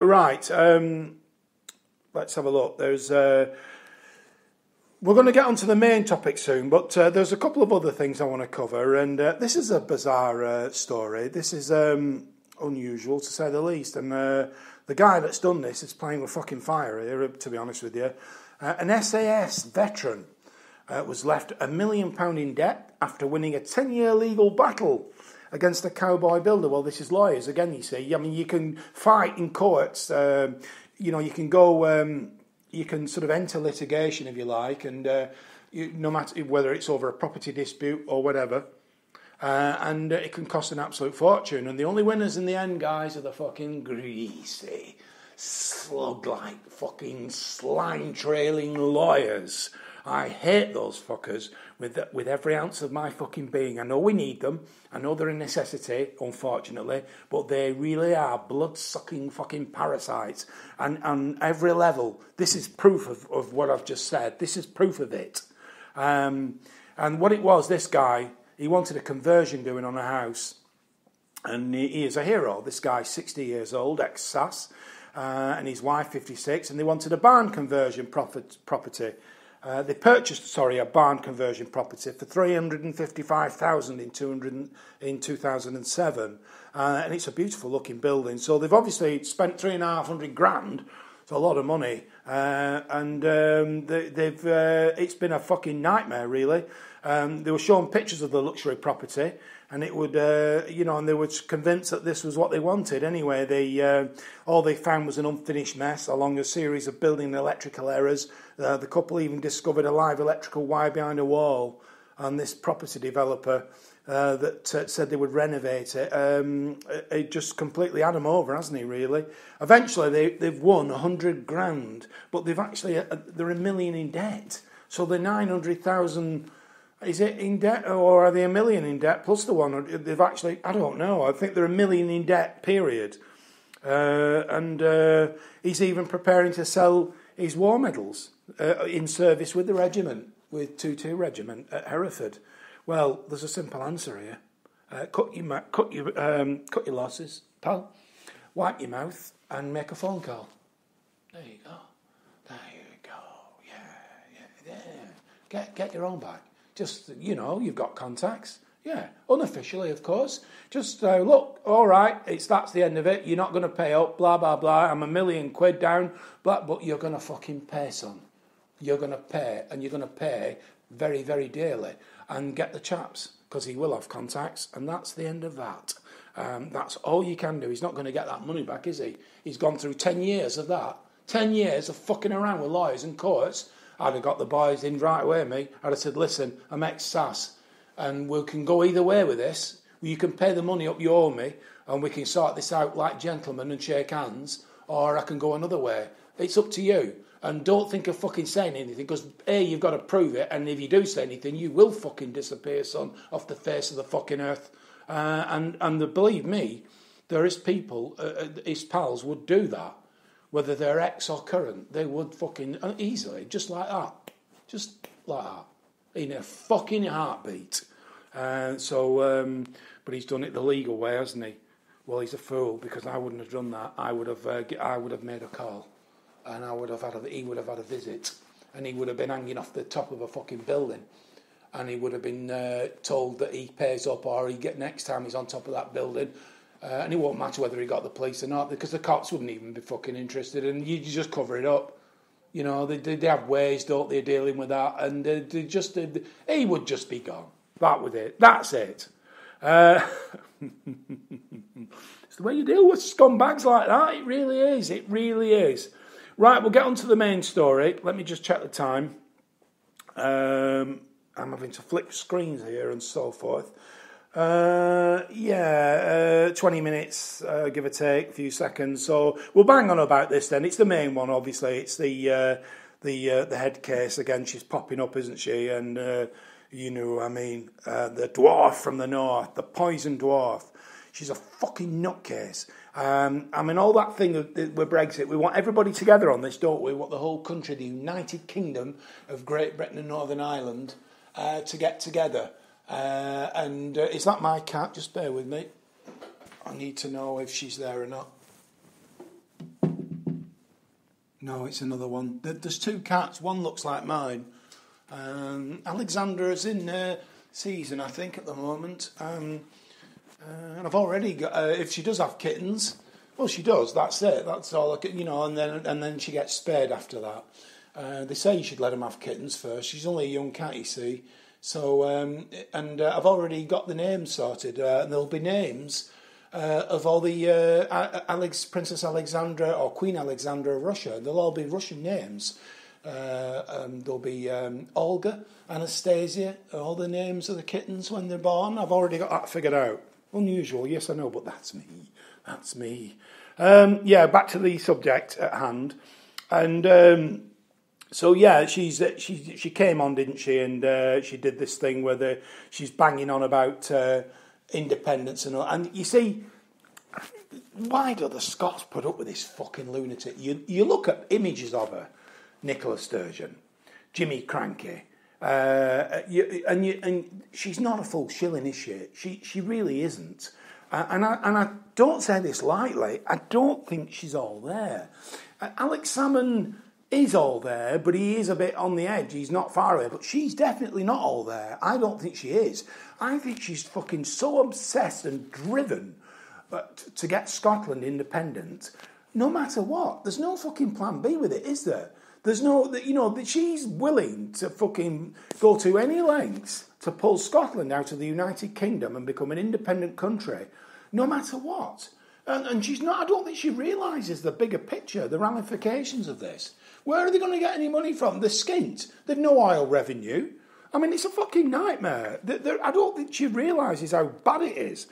Right. Let's have a look. There's. We're going to get onto the main topic soon, but there's a couple of other things I want to cover, and this is a bizarre story. This is unusual, to say the least, and the guy that's done this is playing with fucking fire here, to be honest with you. An SAS veteran was left £1 million in debt after winning a 10-year legal battle against a cowboy builder. Well, this is lawyers, again, you see. I mean, you can fight in courts, you can go... you can sort of enter litigation if you like, and no matter whether it's over a property dispute or whatever, and it can cost an absolute fortune. And the only winners in the end, guys, are the fucking greasy, slug-like, fucking slime-trailing lawyers. I hate those fuckers with every ounce of my fucking being. I know we need them. I know they're a necessity, unfortunately, but they really are blood-sucking fucking parasites. And on every level, this is proof of what I've just said. This is proof of it. And what it was, this guy, he wanted a conversion doing on a house. And he is a hero. This guy's 60 years old, ex-SAS, and his wife 56, and they wanted a barn conversion property. They purchased, a barn conversion property for $355,000 in 2007, and it's a beautiful looking building. So they've obviously spent $350,000. It's a lot of money, and it's been a fucking nightmare, really. They were showing pictures of the luxury property, and it would, and they were convinced that this was what they wanted. Anyway, all they found was an unfinished mess along a series of building and electrical errors. The couple even discovered a live electrical wire behind a wall, and this property developer that said they would renovate it, it just completely had them over, hasn't he, really? Eventually, they've won $100,000, but they're $1 million in debt. So the 900,000... Is it in debt, or are they $1 million in debt plus the one? They've actually, I don't know. I think they're $1 million in debt, period. And he's even preparing to sell his war medals in service with the regiment, with 2-2 Regiment at Hereford. Well, there's a simple answer here. Cut your losses, pal. Wipe your mouth and make a phone call. There you go. Yeah. Get your own back. Just, you've got contacts. Yeah, unofficially, of course. Just, look, all right, that's the end of it. You're not going to pay up, blah, blah, blah. I'm £1 million down, but you're going to fucking pay, son. You're going to pay, and you're going to pay very, very dearly. And get the chaps, because he will have contacts, and that's the end of that. That's all you can do. He's not going to get that money back, is he? He's gone through 10 years of that. 10 years of fucking around with lawyers and courts. I'd have got the boys in right away, me. I'd have said, listen, I'm ex-SAS, and we can go either way with this. You can pay the money up you owe me, and we can sort this out like gentlemen and shake hands, or I can go another way. It's up to you. And don't think of fucking saying anything, because A, you've got to prove it, and if you do say anything, you will fucking disappear, son, off the face of the fucking earth. And believe me, there is people, his pals would do that. Whether they're ex or current, they would fucking easily, just like that, in a fucking heartbeat. But he's done it the legal way, hasn't he? Well, he's a fool, because I wouldn't have done that. I would have made a call, and he would have had a visit, and he would have been hanging off the top of a fucking building, and he would have been told that he pays up, or next time he's on top of that building. And it won't matter whether he got the police or not, because the cops wouldn't even be fucking interested, and you just cover it up. They have ways, don't they, dealing with that, and he would just be gone. That was it. That's it. It's the way you deal with scumbags like that. It really is. It really is. Right, we'll get on to the main story. Let me just check the time. I'm having to flip screens here and so forth. 20 minutes, give or take, a few seconds. So we'll bang on about this then. It's the main one, obviously. It's the head case again. She's popping up, isn't she? And you know what I mean. The dwarf from the north, the poison dwarf. She's a fucking nutcase. All that thing with Brexit, we want everybody together on this, don't we? We want the whole country, the United Kingdom of Great Britain and Northern Ireland, to get together. Is that my cat? Just bear with me. I need to know if she's there or not. No, it's another one. There's two cats. One looks like mine. Alexandra's in season, I think, at the moment. And I've already got. If she does have kittens, well, she does. That's it. That's all. And then she gets spared after that. They say you should let them have kittens first. She's only a young cat, you see. So, I've already got the names sorted. And there'll be names of all the Princess Alexandra or Queen Alexandra of Russia. They'll all be Russian names. There'll be Olga, Anastasia, all the names of the kittens when they're born. I've already got that figured out. Unusual, yes, I know, but that's me. That's me. Back to the subject at hand. And she came on, didn't she? And she did this thing where she's banging on about independence and all. And you see, why do the Scots put up with this fucking lunatic? You look at images of her, Nicola Sturgeon, Jimmy Krankie, and she's not a full shilling, is she? She really isn't. And I don't say this lightly. I don't think she's all there. Alex Salmon is all there, but he is a bit on the edge. He's not far away, but she's definitely not all there. I don't think she is. I think she's fucking so obsessed and driven to get Scotland independent, no matter what. There's no fucking plan B with it, is there? There's no, she's willing to fucking go to any lengths to pull Scotland out of the United Kingdom and become an independent country, no matter what. And she's not, I don't think she realises the bigger picture, the ramifications of this. Where are they going to get any money from? They're skint. They've no oil revenue. I mean, it's a fucking nightmare. I don't think she realises how bad it is.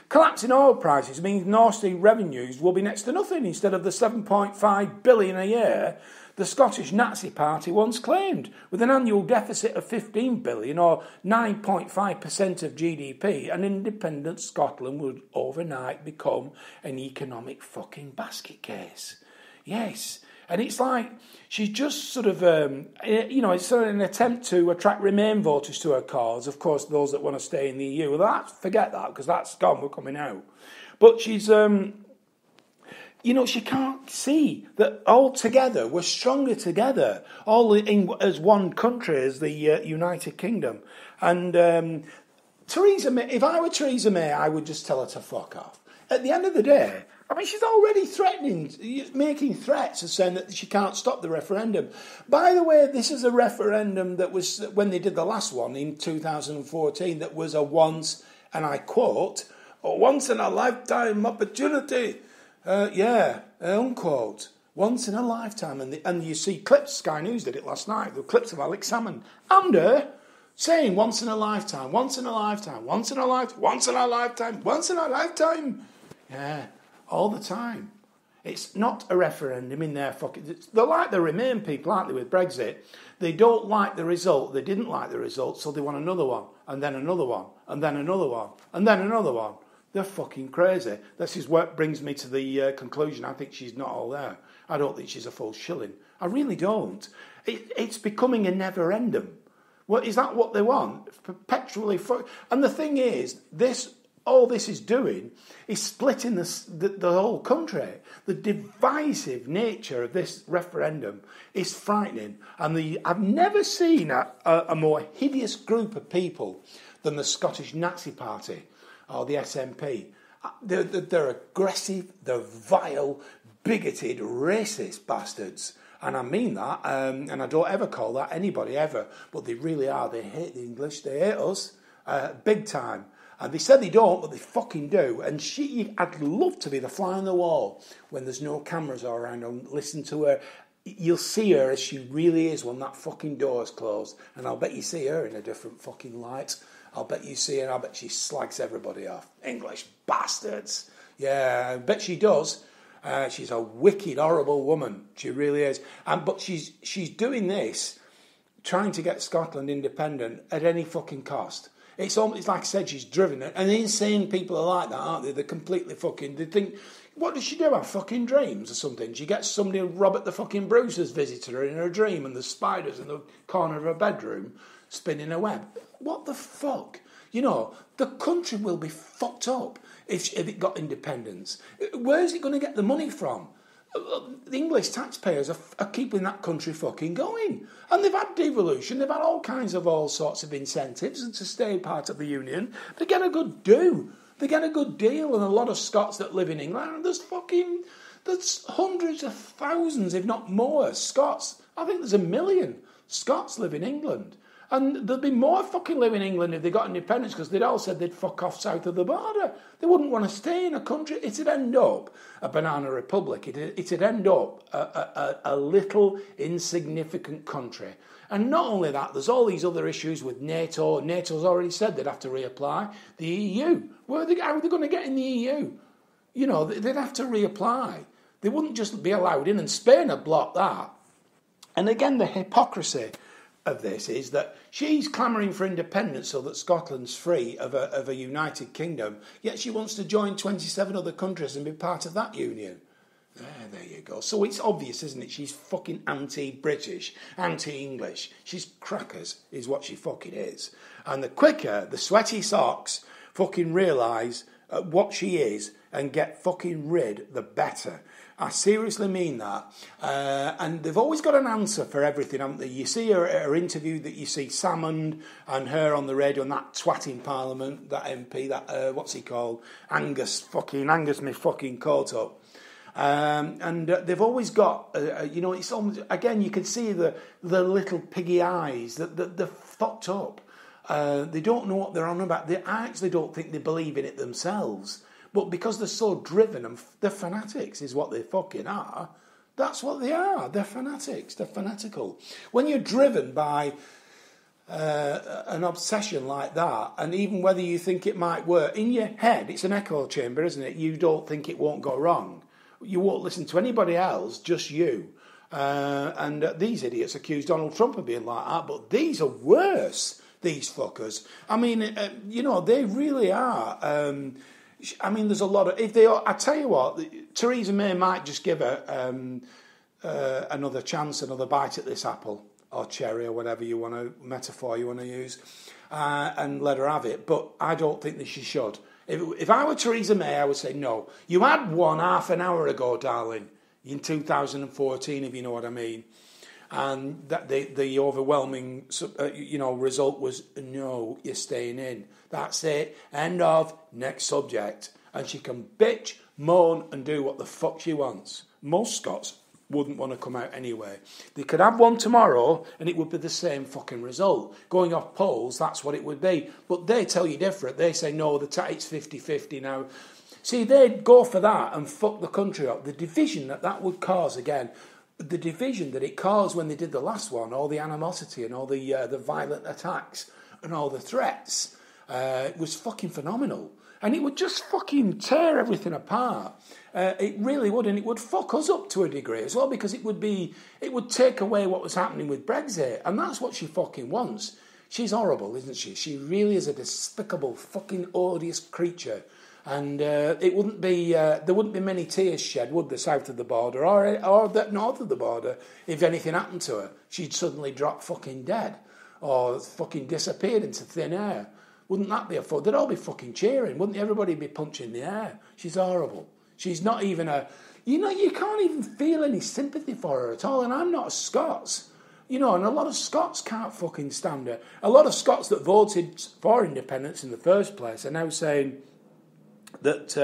Collapsing oil prices means North Sea revenues will be next to nothing instead of the 7.5 billion a year the Scottish Nazi Party once claimed, with an annual deficit of 15 billion or 9.5% of GDP. An independent Scotland would overnight become an economic fucking basket case. Yes. And it's like she's just sort of, it's sort of an attempt to attract Remain voters to her cause. Of course, those that want to stay in the EU. Well, forget that, because that's gone. We're coming out. But she's, she can't see that all together we're stronger together, all as one country, as the United Kingdom. And Theresa May, if I were Theresa May, I would just tell her to fuck off. At the end of the day, I mean, she's already making threats of saying that she can't stop the referendum. By the way, this is a referendum that was, when they did the last one in 2014, that was a once, and I quote, a once in a lifetime opportunity. Unquote. Once in a lifetime. And you see clips, Sky News did it last night, the clips of Alex Salmon and her saying once in a lifetime, once in a lifetime, once in a lifetime, once in a lifetime, once in a lifetime. Yeah. All the time. It's not a referendum in their fucking... They're like the Remain people, aren't they, with Brexit? They don't like the result. They didn't like the result, so they want another one, and then another one, and then another one, and then another one. They're fucking crazy. This is what brings me to the conclusion. I think she's not all there. I don't think she's a full shilling. I really don't. It's becoming a never-endum. Well, is that what they want? Perpetually... And the thing is, all this is doing is splitting the whole country. The divisive nature of this referendum is frightening. And I've never seen a more hideous group of people than the Scottish Nazi Party or the SNP. They're aggressive, they're vile, bigoted, racist bastards. And I mean that, and I don't ever call that anybody ever. But they really are. They hate the English, they hate us, big time. And they said they don't, but they fucking do. And I'd love to be the fly on the wall when there's no cameras around and listen to her. You'll see her as she really is when that fucking door's closed. And I'll bet you see her in a different fucking light. I'll bet you see her, I'll bet she slags everybody off. English bastards. Yeah, I bet she does. She's a wicked, horrible woman. She really is. But she's doing this, trying to get Scotland independent at any fucking cost. It's like I said, she's driven it. And insane people are like that, aren't they? They're completely fucking... They think, what does she do? Have fucking dreams or something? She gets somebody, Robert the fucking Bruce's visited her in her dream, and there's spiders in the corner of her bedroom spinning a web. What the fuck? The country will be fucked up if it got independence. Where's it going to get the money from? The English taxpayers are keeping that country fucking going. And they've had devolution, they've had all sorts of incentives to stay part of the Union. They get a good do. They get a good deal. And a lot of Scots that live in England, there's hundreds of thousands, if not more, Scots. I think there's 1 million Scots live in England. And there'd be more fucking live in England if they got independence, because they'd all said they'd fuck off south of the border. They wouldn't want to stay in a country. It'd end up a banana republic. It'd end up a little insignificant country. And not only that, there's all these other issues with NATO. NATO's already said they'd have to reapply. The EU, how are they going to get in the EU? You know, they'd have to reapply. They wouldn't just be allowed in, and Spain had blocked that. And again, the hypocrisy of this is that she's clamouring for independence so that Scotland's free of a united kingdom, yet she wants to join 27 other countries and be part of that union. There you go. So it's obvious, isn't it? She's fucking anti-British, anti-English. She's crackers, is what she fucking is. And the quicker the sweaty socks fucking realise what she is and get fucking rid, the better. I seriously mean that. And they've always got an answer for everything, haven't they? You see her interview, that you see Salmond and her on the radio, and that twat in Parliament, that MP, that, what's he called? Angus me fucking coat up. And they've always got, it's almost, again, you can see the little piggy eyes, that they're fucked up. They don't know what they're on about. I actually don't think they believe in it themselves. But because they're so driven, and they're fanatics is what they fucking are, that's what they are. They're fanatics. They're fanatical. When you're driven by an obsession like that, and even whether you think it might work, in your head, it's an echo chamber, isn't it? You don't think it won't go wrong. You won't listen to anybody else, just you. And these idiots accuse Donald Trump of being like that, but these are worse, these fuckers. I mean, they really are. I mean, there's a lot of... I tell you what, Theresa May might just give her another chance, another bite at this apple, or cherry, or whatever metaphor you want to use, and let her have it. But I don't think that she should. If I were Theresa May, I would say, no. You had one half an hour ago, darling, in 2014, if you know what I mean. And that the overwhelming, result was, no, you're staying in. That's it. End of. Next subject. And she can bitch, moan, and do what the fuck she wants. Most Scots wouldn't want to come out anyway. They could have one tomorrow, and it would be the same fucking result. Going off polls, that's what it would be. But they tell you different. They say, no, it's 50-50 now. See, they'd go for that and fuck the country up. The division that would cause, again... The division that it caused when they did the last one, all the animosity and all the violent attacks and all the threats, was fucking phenomenal. And it would just fucking tear everything apart. It really would, and it would fuck us up to a degree as well, because it would take away what was happening with Brexit, and that's what she fucking wants. She's horrible, isn't she? She really is a despicable, fucking odious creature. And there wouldn't be many tears shed, would there, south of the border or the north of the border, if anything happened to her? She'd suddenly drop fucking dead, or fucking disappeared into thin air. Wouldn't that be a fun? They'd all be fucking cheering. Wouldn't everybody be punching the air? She's horrible. She's not even you can't even feel any sympathy for her at all. And I'm not a Scots. And a lot of Scots can't fucking stand her. A lot of Scots that voted for independence in the first place are now saying that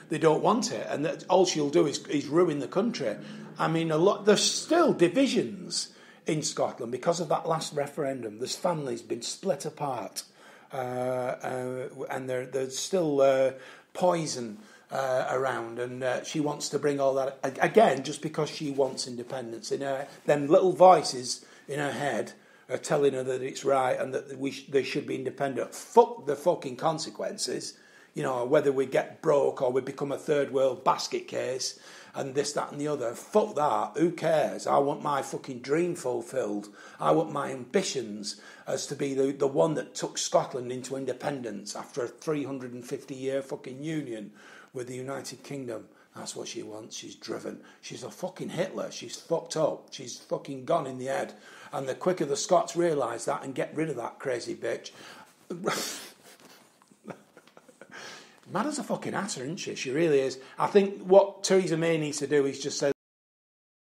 they don't want it, and that all she'll do is ruin the country. I mean, there's still divisions in Scotland because of that last referendum. There's families been split apart, and there's still poison around, and she wants to bring all that again just because she wants independence. Them little voices in her head are telling her that it's right and that they should be independent. Fuck the fucking consequences. Whether we get broke or we become a third world basket case and this, that and the other. Fuck that. Who cares? I want my fucking dream fulfilled. I want my ambitions as to be the one that took Scotland into independence after a 350-year fucking union with the United Kingdom. That's what she wants. She's driven. She's a fucking Hitler. She's fucked up. She's fucking gone in the head. And the quicker the Scots realise that and get rid of that crazy bitch... Mad as a fucking hatter, isn't she? She really is. I think what Theresa May needs to do is just say,